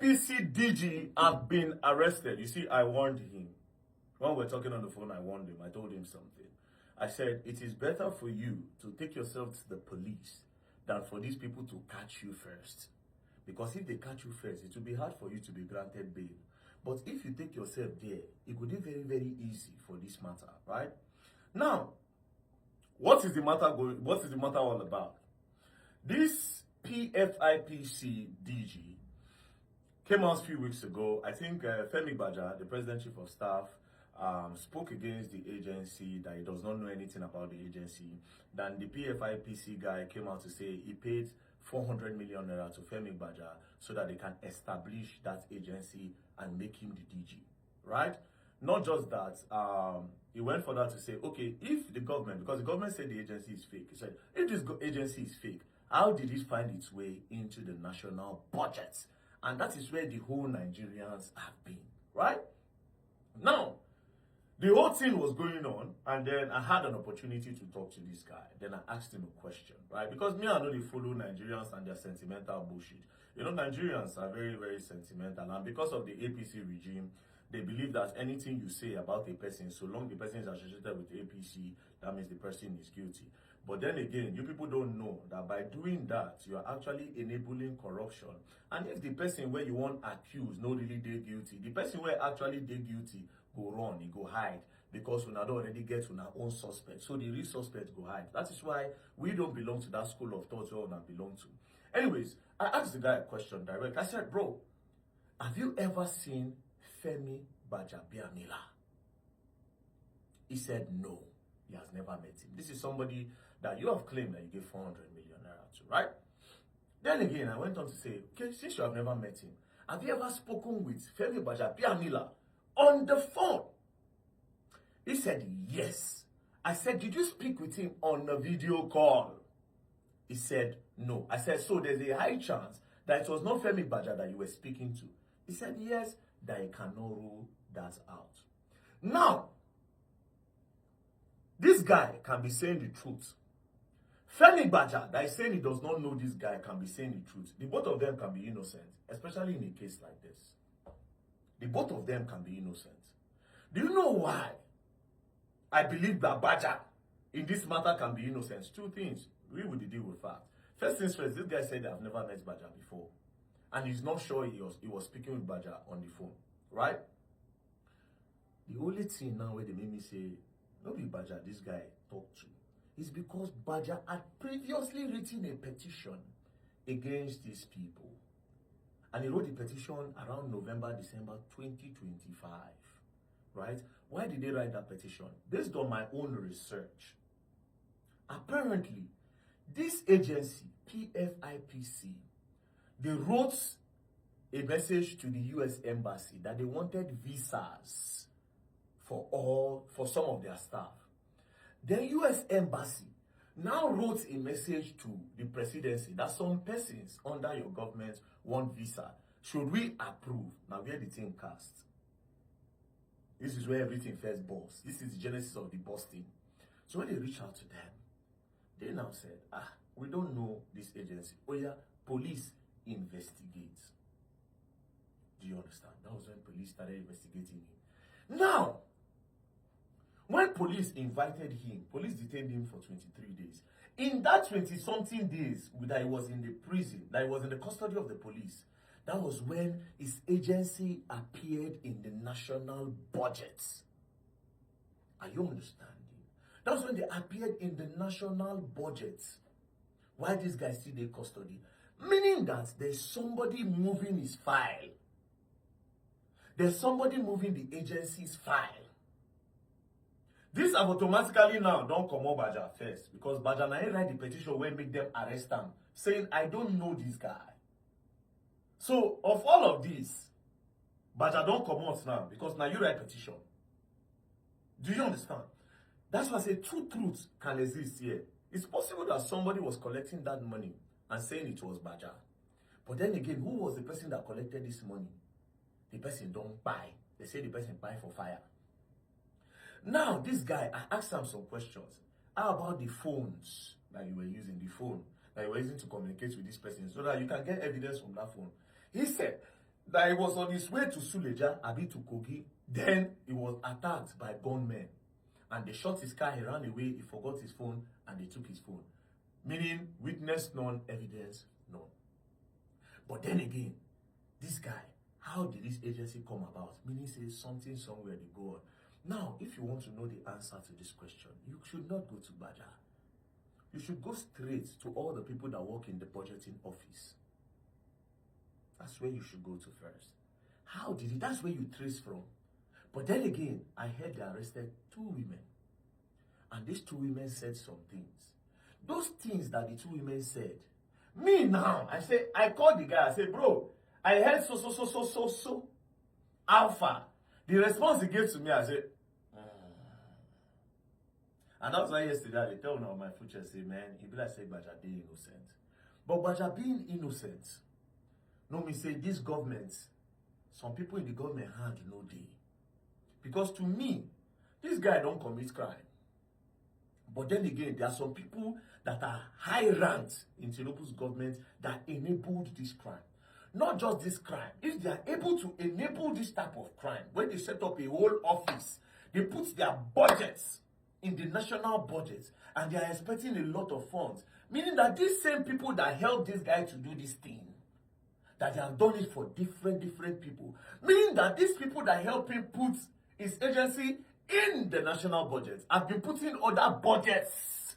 IPC DG have been arrested. You see, I warned him. When we were talking on the phone, I warned him. I told him something. I said, it is better for you to take yourself to the police than for these people to catch you first. Because if they catch you first, it will be hard for you to be granted bail. But if you take yourself there, it could be very, very easy for this matter, right? Now, what is the matter all about? This PFIPC DG came out a few weeks ago. I think Femi Baja, the President Chief of Staff, spoke against the agency, that he does not know anything about the agency. Then the PFIPC guy came out to say he paid 400 million naira to Femi Baja so that they can establish that agency and make him the DG, right? Not just that, he went further to say, okay, if the government, because the government said the agency is fake, he said, if this agency is fake, how did it find its way into the national budget? And that is where the whole Nigerians have been, right? Now, the whole thing was going on, and then I had an opportunity to talk to this guy. Then I asked him a question, right? Because me, I know they follow Nigerians and their sentimental bullshit. You know, Nigerians are very, very sentimental, and because of the APC regime, they believe that anything you say about a person, so long the person is associated with APC, that means the person is guilty. But then again, you people don't know that by doing that, you are actually enabling corruption. And if the person where you want accused no really dey guilty, the person where actually dey guilty go run, he go hide, because we don't already get to our own suspect. So the real suspect go hide. That is why we don't belong to that school of thought where we belong to. Anyways, I asked the guy a question direct. I said, bro, have you ever seen Femi Bajabiamila? He said no, he has never met him. This is somebody that you have claimed that you gave 400 million naira to, right? Then again, I went on to say, okay, since you have never met him, have you ever spoken with Femi Bajabiamila on the phone? He said yes. I said, did you speak with him on a video call? He said no. I said, so there's a high chance that it was not Femi Baja that you were speaking to. He said yes, that he cannot rule that out. Now, this guy can be saying the truth. Femi Baja, that is saying he does not know this guy, can be saying the truth. The both of them can be innocent, especially in a case like this. The both of them can be innocent. Do you know why I believe that Baja in this matter can be innocent? Two things. We will deal with fact. First things first, this guy said I've never met Baja before. And he's not sure he was speaking with Baja on the phone, right? The only thing now where they made me say, no be Baja this guy talked to, is because Baja had previously written a petition against these people. And he wrote the petition around November, December 2025, right? Why did they write that petition? Based on my own research, apparently, this agency, PFIPC, they wrote a message to the US Embassy that they wanted visas for some of their staff. The US Embassy now wrote a message to the presidency that some persons under your government want visa. Should we approve? Now where the thing cast. This is where everything first burst. This is the genesis of the busting. So when they reach out to them, they now said, we don't know this agency. Oh yeah, police investigate. Do you understand? That was when police started investigating him. Now, when police invited him, police detained him for 23 days. In that 20-something days that he was in the prison, that he was in the custody of the police, that was when his agency appeared in the national budget. Are you understanding? That was when they appeared in the national budget. Why this guy still in custody? Meaning that there's somebody moving his file. There's somebody moving the agency's file. This have automatically now don't come up Baja first, because Baja now write the petition where make them arrest him, saying I don't know this guy. So of all of this, Baja don't come out now because now you write petition. Do you understand? That's why I say two truths can exist here. It's possible that somebody was collecting that money and saying it was Baja. But then again, who was the person that collected this money? The person don't buy. They say the person buy for fire. Now, this guy, I asked him some questions. How about the phones that you were using, the phone that you were using to communicate with this person, so that you can get evidence from that phone? He said, that he was on his way to Suleja, Abi to Kogi. Then he was attacked by gunmen. And they shot his car, he ran away, he forgot his phone, and they took his phone. Meaning, witness none, evidence none. But then again, this guy, how did this agency come about? Meaning, say something somewhere they go on. Now, if you want to know the answer to this question, you should not go to Baja. You should go straight to all the people that work in the budgeting office. That's where you should go to first. How did it? That's where you trace from. But then again, I heard they arrested 2 women. And these 2 women said some things. Those things that the 2 women said, me now, I called the guy, I said, bro, I heard so, alpha. The response he gave to me, I said, And that's why yesterday they tell me on my future, say, man, he be like say Baja being innocent. But Baja being innocent, no me say this government, some people in the government hand no day. Because to me, this guy don't commit crime. But then again, there are some people that are high ranked in Tinubu's government that enabled this crime. Not just this crime. If they are able to enable this type of crime, when they set up a whole office, they put their budgets in the national budget and they are expecting a lot of funds. Meaning that these same people that helped this guy to do this thing, that they have done it for different people. Meaning that these people that help him put his agency in the national budget have been putting other budgets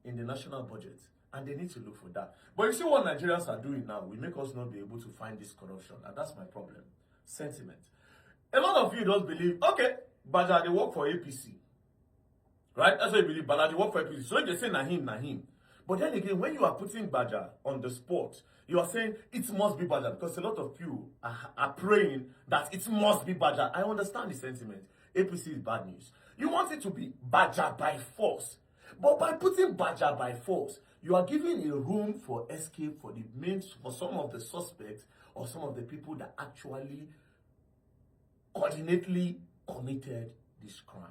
in the national budget. And they need to look for that. But you see what Nigerians are doing now, will make us not be able to find this corruption. And that's my problem. Sentiment. A lot of you don't believe, okay, Baja, they work for APC. Right? That's what you believe. Baja, they work for APC. So they say, na him. But then again, when you are putting Baja on the spot, you are saying it must be Baja. Because a lot of you are praying that it must be Baja. I understand the sentiment. APC is bad news. You want it to be Baja by force. But by putting Baja by force, you are giving a room for escape for some of the suspects or some of the people that actually coordinately committed this crime.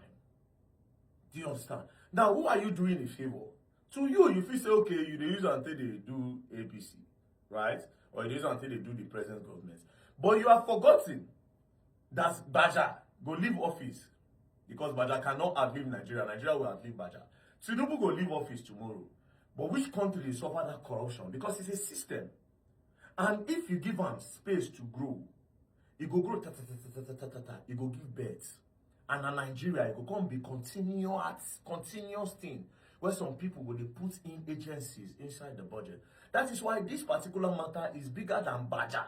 Do you understand? Now, who are you doing a favor? To you, if you say, okay, you use until they do APC, right? Or you use until they do the present government. But you have forgotten that Baja go leave office because Baja cannot outlive Nigeria. Nigeria will outlive Baja. Tinubu go leave office tomorrow. But which country will suffer that corruption? Because it's a system. And if you give them space to grow, it go grow, it go give birth. And in Nigeria, it will come be continuous thing where some people will put in agencies inside the budget. That is why this particular matter is bigger than Baja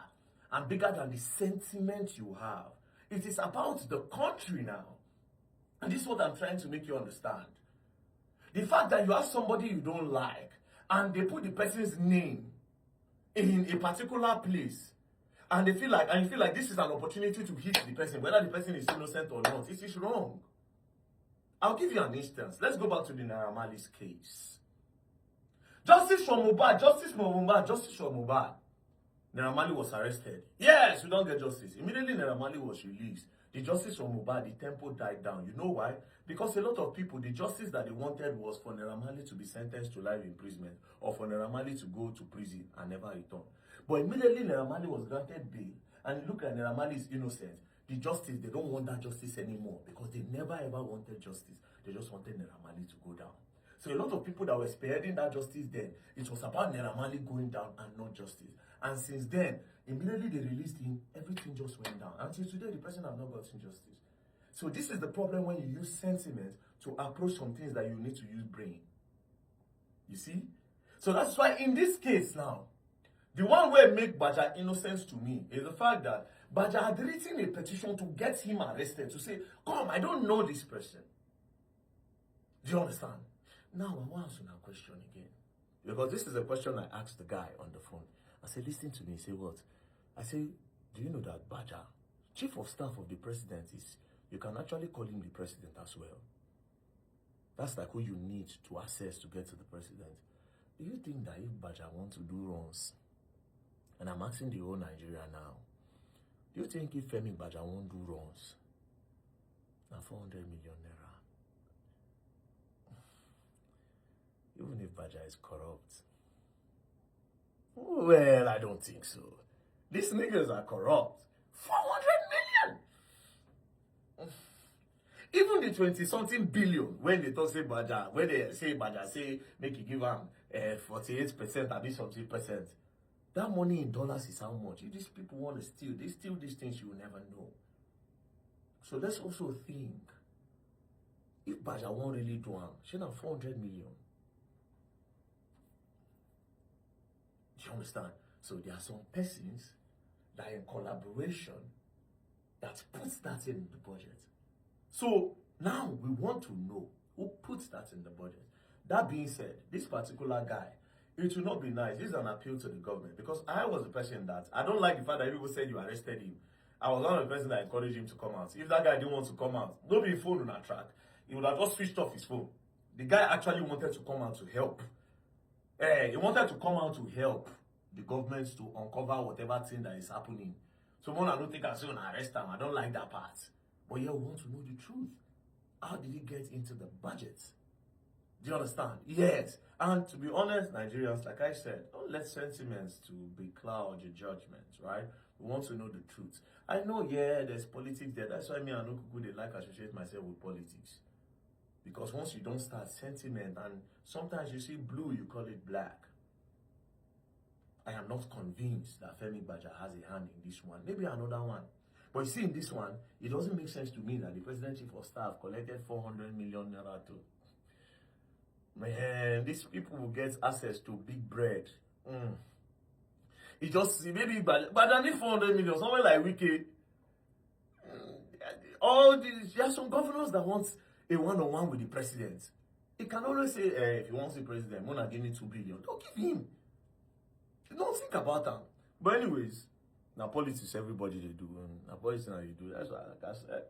and bigger than the sentiment you have. It is about the country now. And this is what I'm trying to make you understand. The fact that you have somebody you don't like and they put the person's name in a particular place and you feel like this is an opportunity to hit the person, whether the person is innocent or not, it is wrong. I'll give you an instance. Let's go back to the Naira Marley's case. Justice for Mohbad. Naira Marley was arrested. Yes, we don't get justice. Immediately Naira Marley was released. The justice for Mohbad, the tempo died down. You know why? Because a lot of people, the justice that they wanted was for Naira Marley to be sentenced to life imprisonment or for Naira Marley to go to prison and never return. But immediately Naira Marley was granted bail and look at Naira Marley is innocent. The justice, they don't want that justice anymore because they never ever wanted justice. They just wanted Naira Marley to go down. So a lot of people that were spearheading that justice then, it was about Naira Marley going down and not justice. And since then, immediately they released him, everything just went down. Until today, the person has not gotten justice. So this is the problem when you use sentiment to approach some things that you need to use brain. You see? So that's why in this case now, the one way make Baja innocent to me is the fact that Baja had written a petition to get him arrested, to say, come, I don't know this person. Do you understand? Now, I want to ask you a question again. Because this is a question I asked the guy on the phone. I said, listen to me. He said, what? I said, do you know that Baja, chief of staff of the president, is, you can actually call him the president as well. That's like who you need to access to get to the president. Do you think that if Baja wants to do wrongs, and I'm asking the whole Nigeria now, do you think if Femi Baja won't do wrongs, now 400 million naira, even if Baja is corrupt, well, I don't think so. These niggas are corrupt. 400 million. Even the 20-something billion, when they talk say Baja, when they say Baja, say make you give them 48%, at least something percent. That money in dollars is how much? If these people want to steal, they steal these things you will never know. So let's also think. If Baja won't really do them, she have 400 million. Do you understand? So there are some persons that are in collaboration that puts that in the budget. So now we want to know who puts that in the budget. That being said, this particular guy, it will not be nice. This is an appeal to the government, because I was the person that, I don't like the fact that people said you arrested him. I was one of the person that encouraged him to come out. If that guy didn't want to come out, nobody phone on a track. He would have just switched off his phone. The guy actually wanted to come out to help. He wanted to come out to help the government to uncover whatever thing that is happening. So when I don't think I say arrest him, I don't like that part. But yeah, we want to know the truth. How did he get into the budget? Do you understand? Yes. And to be honest, Nigerians, like I said, don't let sentiments to becloud your judgment, right? We want to know the truth. I know, yeah, there's politics there. That's why me and Okuku, they like associate myself with politics. Because once you don't start sentiment, and sometimes you see blue, you call it black. I am not convinced that Femi Baja has a hand in this one. Maybe another one. But you see, in this one, it doesn't make sense to me that the President Chief of Staff collected 400 million naira too. Man, these people will get access to big bread. It just, maybe, but I need 400 million, somewhere like Wiki. All these, there are some governors that want a one-on-one with the president. He can always say, if he wants the president, Mona give me 2 billion. Don't give him. Don't think about that. But anyways, now politics, everybody they do. And now politics now you do. That's why, like I said,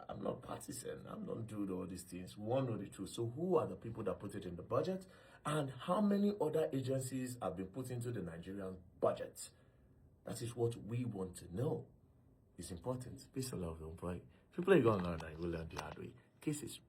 I'm not partisan. I'm not doing all these things. We want to know the truth. So who are the people that put it in the budget? And how many other agencies have been put into the Nigerian budget? That is what we want to know. It's important. Peace and love, don't pray. People are going on and will learn the hard way. Cases.